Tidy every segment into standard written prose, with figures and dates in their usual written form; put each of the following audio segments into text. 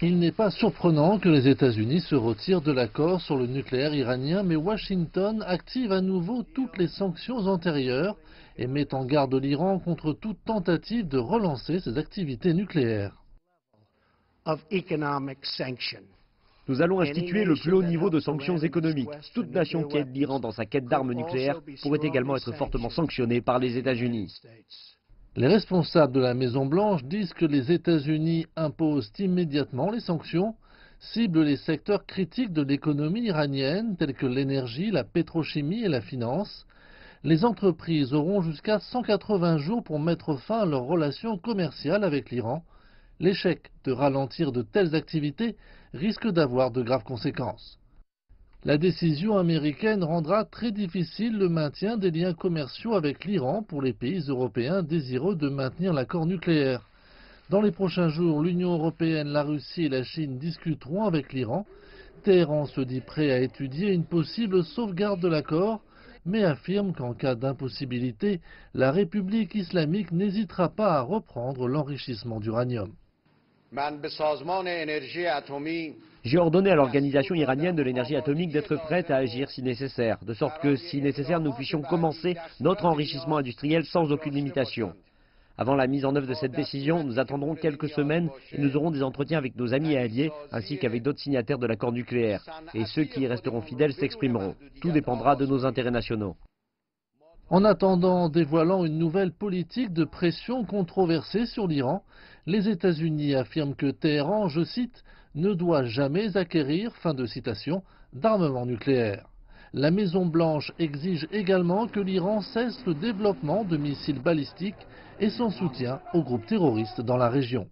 Il n'est pas surprenant que les États-Unis se retirent de l'accord sur le nucléaire iranien, mais Washington active à nouveau toutes les sanctions antérieures et met en garde l'Iran contre toute tentative de relancer ses activités nucléaires. Nous allons instituer le plus haut niveau de sanctions économiques. Toute nation qui aide l'Iran dans sa quête d'armes nucléaires pourrait également être fortement sanctionnée par les États-Unis. Les responsables de la Maison-Blanche disent que les États-Unis imposent immédiatement les sanctions, ciblent les secteurs critiques de l'économie iranienne tels que l'énergie, la pétrochimie et la finance. Les entreprises auront jusqu'à 180 jours pour mettre fin à leurs relations commerciales avec l'Iran. L'échec de ralentir de telles activités risque d'avoir de graves conséquences. La décision américaine rendra très difficile le maintien des liens commerciaux avec l'Iran pour les pays européens désireux de maintenir l'accord nucléaire. Dans les prochains jours, l'Union européenne, la Russie et la Chine discuteront avec l'Iran. Téhéran se dit prêt à étudier une possible sauvegarde de l'accord, mais affirme qu'en cas d'impossibilité, la République islamique n'hésitera pas à reprendre l'enrichissement d'uranium. J'ai ordonné à l'organisation iranienne de l'énergie atomique d'être prête à agir si nécessaire, de sorte que, si nécessaire, nous puissions commencer notre enrichissement industriel sans aucune limitation. Avant la mise en œuvre de cette décision, nous attendrons quelques semaines et nous aurons des entretiens avec nos amis et alliés, ainsi qu'avec d'autres signataires de l'accord nucléaire. Et ceux qui y resteront fidèles s'exprimeront. Tout dépendra de nos intérêts nationaux. En attendant, dévoilant une nouvelle politique de pression controversée sur l'Iran, les États-Unis affirment que Téhéran, je cite, ne doit jamais acquérir, fin de citation, d'armement nucléaire. La Maison-Blanche exige également que l'Iran cesse le développement de missiles balistiques et son soutien aux groupes terroristes dans la région.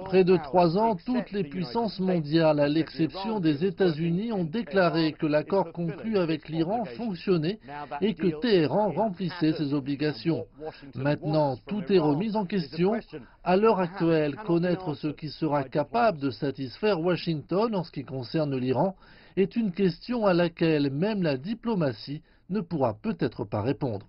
Près de 3 ans, toutes les puissances mondiales, à l'exception des États-Unis, ont déclaré que l'accord conclu avec l'Iran fonctionnait et que Téhéran remplissait ses obligations. Maintenant, tout est remis en question. À l'heure actuelle, connaître ce qui sera capable de satisfaire Washington en ce qui concerne l'Iran est une question à laquelle même la diplomatie ne pourra peut-être pas répondre.